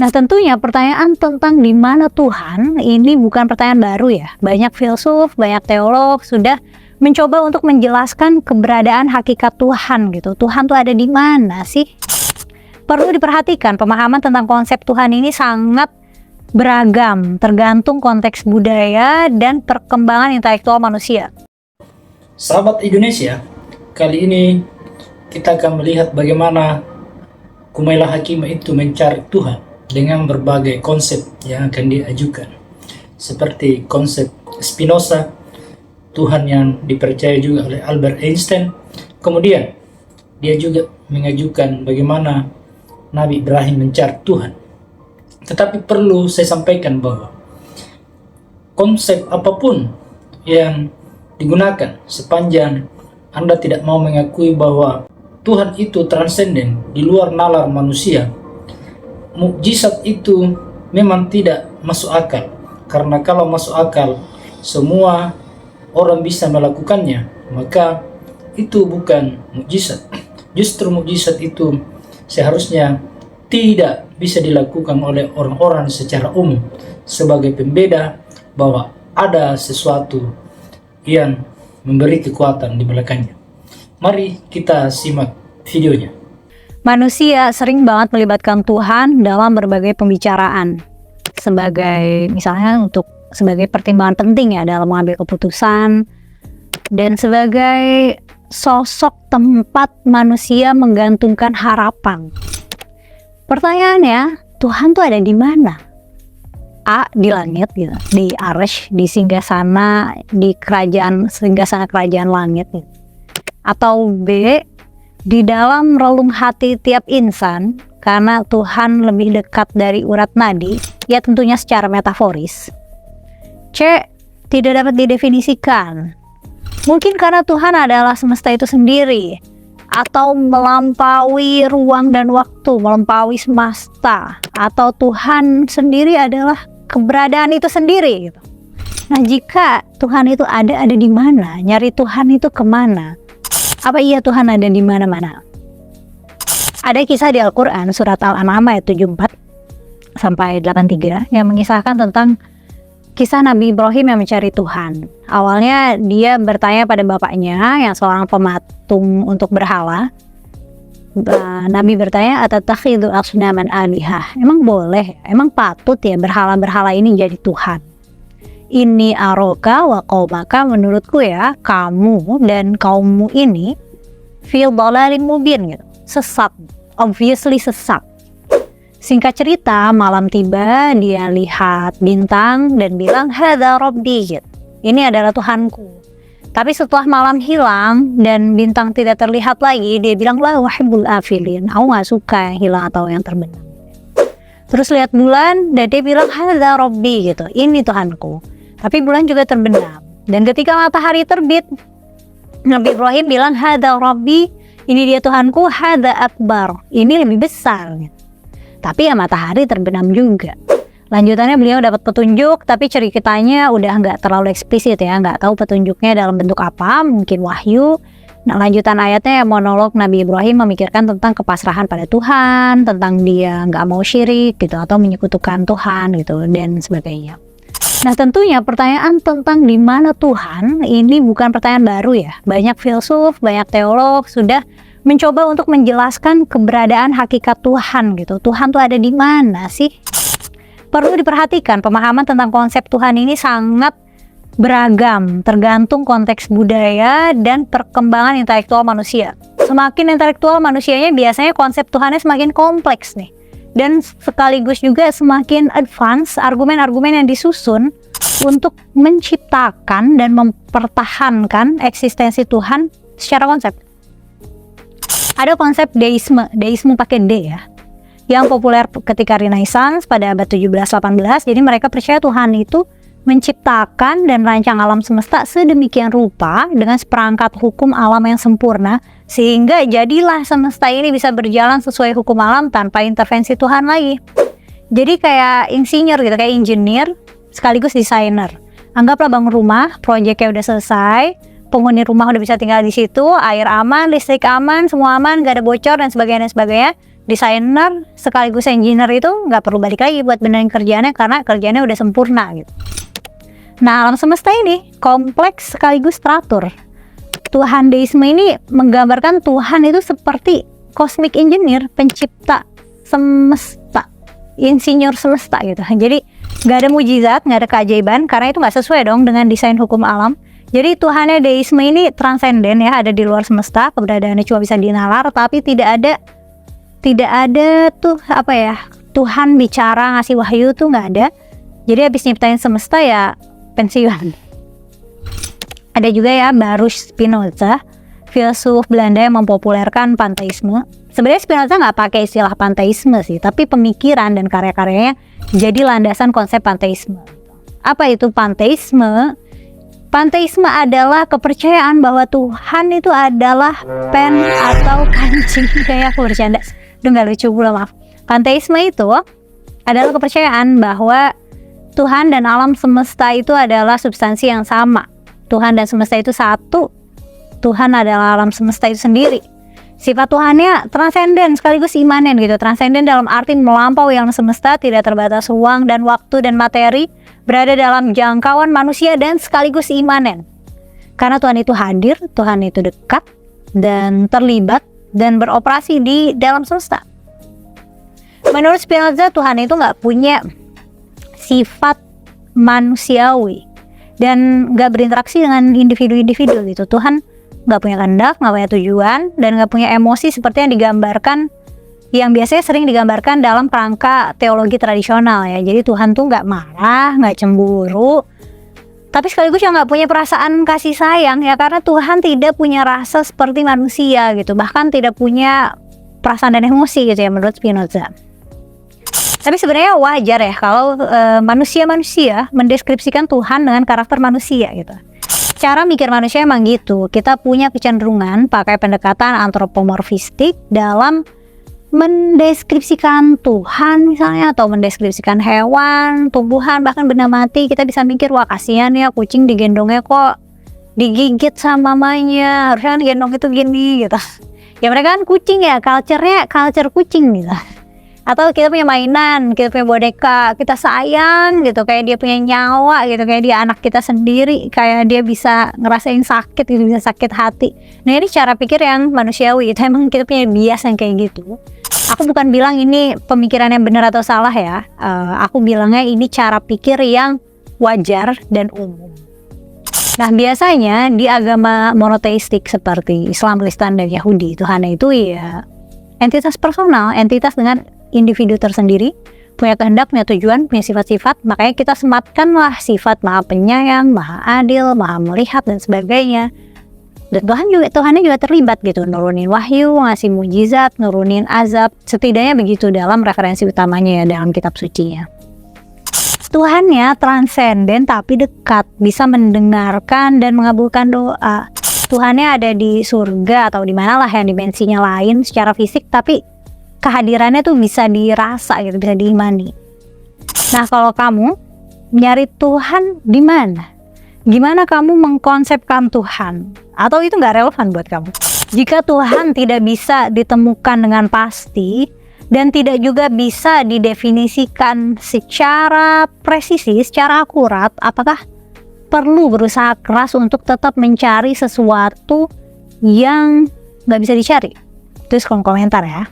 Nah, tentunya pertanyaan tentang di mana Tuhan ini bukan pertanyaan baru ya. Banyak filsuf, banyak teolog sudah mencoba untuk menjelaskan keberadaan hakikat Tuhan gitu. Tuhan tuh ada di mana sih? Perlu diperhatikan, pemahaman tentang konsep Tuhan ini sangat beragam, tergantung konteks budaya dan perkembangan intelektual manusia. Sahabat Indonesia, kali ini kita akan melihat bagaimana Kumaila Hakimah itu mencari Tuhan dengan berbagai konsep yang akan diajukan, seperti konsep Spinoza, Tuhan yang dipercaya juga oleh Albert Einstein. Kemudian dia juga mengajukan bagaimana Nabi Ibrahim mencari Tuhan. Tetapi perlu saya sampaikan bahwa konsep apapun yang digunakan sepanjang Anda tidak mau mengakui bahwa Tuhan itu transenden di luar nalar manusia, mukjizat itu memang tidak masuk akal. Karena kalau masuk akal semua orang bisa melakukannya, maka itu bukan mukjizat. Justru mukjizat itu seharusnya tidak bisa dilakukan oleh orang-orang secara umum sebagai pembeda bahwa ada sesuatu yang memberi kekuatan di belakangnya. Mari kita simak videonya. Manusia sering banget melibatkan Tuhan dalam berbagai pembicaraan, sebagai misalnya sebagai pertimbangan penting ya dalam mengambil keputusan, dan sebagai sosok tempat manusia menggantungkan harapan. Pertanyaannya, Tuhan tuh ada di mana? A, di langit gitu, di Arsy, di singgasana, di singgasana kerajaan langit gitu. Atau B, di dalam relung hati tiap insan, karena Tuhan lebih dekat dari urat nadi, ya tentunya secara metaforis. C, tidak dapat didefinisikan. Mungkin karena Tuhan adalah semesta itu sendiri, atau melampaui ruang dan waktu, melampaui semesta, atau Tuhan sendiri adalah keberadaan itu sendiri gitu. Nah, jika Tuhan itu ada di mana? Nyari Tuhan itu kemana? Apa iya Tuhan ada di mana-mana? Ada kisah di Al-Quran, surat Al-An'am ayat 74 sampai 83 yang mengisahkan tentang kisah Nabi Ibrahim yang mencari Tuhan. Awalnya dia bertanya pada bapaknya yang seorang pematung untuk berhala. Nabi bertanya, "Atatakhidu asnaman alihah?" Emang boleh? Emang patut ya berhala-berhala ini jadi Tuhan? Ini aroka wa qaumaka, menurutku ya kamu dan kaummu ini fil dhalalim mubin gitu. Sesat, obviously sesat. Singkat cerita, malam tiba dia lihat bintang dan bilang hadza rabbi gitu. Ini adalah Tuhanku. Tapi setelah malam hilang dan bintang tidak terlihat lagi, dia bilang la uhibbul afilin. Aku gak suka yang hilang atau yang terbenam. Terus lihat bulan dan dia bilang hadza rabbi gitu. Ini Tuhanku. Tapi bulan juga terbenam. Dan ketika matahari terbit, Nabi Ibrahim bilang hadza rabbi, ini dia Tuhanku, hadza akbar, ini lebih besar. Tapi ya matahari terbenam juga. Lanjutannya beliau dapat petunjuk, tapi ceritanya udah nggak terlalu eksplisit ya, nggak tahu petunjuknya dalam bentuk apa, mungkin wahyu. Nah, lanjutan ayatnya monolog Nabi Ibrahim memikirkan tentang kepasrahan pada Tuhan, tentang dia nggak mau syirik gitu atau menyekutukan Tuhan gitu dan sebagainya. Nah, tentunya pertanyaan tentang di mana Tuhan ini bukan pertanyaan baru ya. Banyak filsuf, banyak teolog sudah mencoba untuk menjelaskan keberadaan hakikat Tuhan gitu. Tuhan tuh ada di mana sih? Perlu diperhatikan, pemahaman tentang konsep Tuhan ini sangat beragam, tergantung konteks budaya dan perkembangan intelektual manusia. Semakin intelektual manusianya, biasanya konsep Tuhannya semakin kompleks nih. Dan sekaligus juga semakin advance argumen-argumen yang disusun untuk menciptakan dan mempertahankan eksistensi Tuhan secara konsep. Ada konsep deisme pakai D ya, yang populer ketika Renaissance pada abad 17-18. Jadi mereka percaya Tuhan itu menciptakan dan merancang alam semesta sedemikian rupa dengan seperangkat hukum alam yang sempurna, sehingga jadilah semesta ini bisa berjalan sesuai hukum alam tanpa intervensi Tuhan lagi. Jadi kayak insinyur gitu, kayak engineer sekaligus desainer. Anggaplah bangun rumah, proyeknya udah selesai, penghuni rumah udah bisa tinggal di situ, air aman, listrik aman, semua aman, gak ada bocor dan sebagainya. desainer sekaligus engineer itu nggak perlu balik lagi buat benerin kerjaannya karena kerjaannya udah sempurna gitu. Nah, alam semesta ini kompleks sekaligus teratur. Tuhan deisme ini menggambarkan Tuhan itu seperti cosmic engineer, pencipta semesta, insinyur semesta gitu. Jadi nggak ada mujizat, nggak ada keajaiban karena itu nggak sesuai dong dengan desain hukum alam. Jadi Tuhannya deisme ini transenden ya, ada di luar semesta, keberadaannya cuma bisa dinalar, tapi tidak ada tuh apa ya, Tuhan bicara ngasih wahyu tuh nggak ada. Jadi habis nyiptain semesta ya pensiun. Ada juga ya Baruch Spinoza, filsuf Belanda yang mempopulerkan panteisme. Sebenarnya Spinoza nggak pakai istilah panteisme sih, tapi pemikiran dan karya-karyanya jadi landasan konsep panteisme. Apa itu panteisme? Panteisme adalah kepercayaan bahwa Tuhan itu adalah pen atau kancing. Kayak aku bercanda, udah nggak lucu pula, maaf. Panteisme itu adalah kepercayaan bahwa Tuhan dan alam semesta itu adalah substansi yang sama. Tuhan dan semesta itu satu. Tuhan adalah alam semesta itu sendiri. Sifat Tuhannya transenden sekaligus imanen gitu. Transenden dalam arti melampaui alam semesta, tidak terbatas ruang dan waktu dan materi, berada dalam jangkauan manusia dan sekaligus imanen. Karena Tuhan itu hadir, Tuhan itu dekat dan terlibat dan beroperasi di dalam semesta. Menurut Spinoza, Tuhan itu nggak punya sifat manusiawi dan nggak berinteraksi dengan individu-individu gitu. Tuhan nggak punya kehendak, nggak punya tujuan, dan nggak punya emosi seperti yang digambarkan, yang biasanya sering digambarkan dalam kerangka teologi tradisional ya. Jadi Tuhan tuh nggak marah, nggak cemburu, tapi sekaligus yang nggak punya perasaan kasih sayang ya, karena Tuhan tidak punya rasa seperti manusia gitu, bahkan tidak punya perasaan dan emosi gitu ya menurut Spinoza. Tapi sebenarnya wajar ya kalau manusia-manusia mendeskripsikan Tuhan dengan karakter manusia gitu. Cara mikir manusia emang gitu. Kita punya kecenderungan pakai pendekatan antropomorfistik dalam mendeskripsikan Tuhan misalnya, atau mendeskripsikan hewan, tumbuhan, bahkan benda mati. Kita bisa mikir, wah kasihan ya kucing digendongnya kok digigit sama mamanya, harusnya kan gendong itu gini gitu. Ya mereka kan kucing ya, culture-nya culture kucing gitu. Atau kita punya mainan, kita punya boneka, kita sayang gitu, kayak dia punya nyawa gitu, kayak dia anak kita sendiri, kayak dia bisa ngerasain sakit gitu, bisa sakit hati. Nah ini cara pikir yang manusiawi, itu emang kita punya bias yang kayak gitu. Aku bukan bilang ini pemikiran yang benar atau salah ya, aku bilangnya ini cara pikir yang wajar dan umum. Nah biasanya di agama monoteistik seperti Islam, Kristen, dan Yahudi, Tuhan itu ya entitas personal, entitas dengan individu tersendiri, punya kehendak, punya tujuan, punya sifat-sifat. Makanya kita sematkanlah sifat maha penyayang, maha adil, maha melihat, dan sebagainya. Dan Tuhannya juga terlibat gitu, nurunin wahyu, ngasih mujizat, nurunin azab. Setidaknya begitu dalam referensi utamanya ya dalam kitab sucinya. Tuhannya transenden tapi dekat, bisa mendengarkan dan mengabulkan doa. Tuhannya ada di surga atau di manalah yang dimensinya lain secara fisik, tapi kehadirannya tuh bisa dirasa gitu, bisa diimani. Nah kalau kamu nyari Tuhan di mana? Gimana kamu mengkonsepkan Tuhan? Atau itu nggak relevan buat kamu? Jika Tuhan tidak bisa ditemukan dengan pasti dan tidak juga bisa didefinisikan secara presisi, secara akurat, apakah perlu berusaha keras untuk tetap mencari sesuatu yang nggak bisa dicari? Terus kolom komentar ya.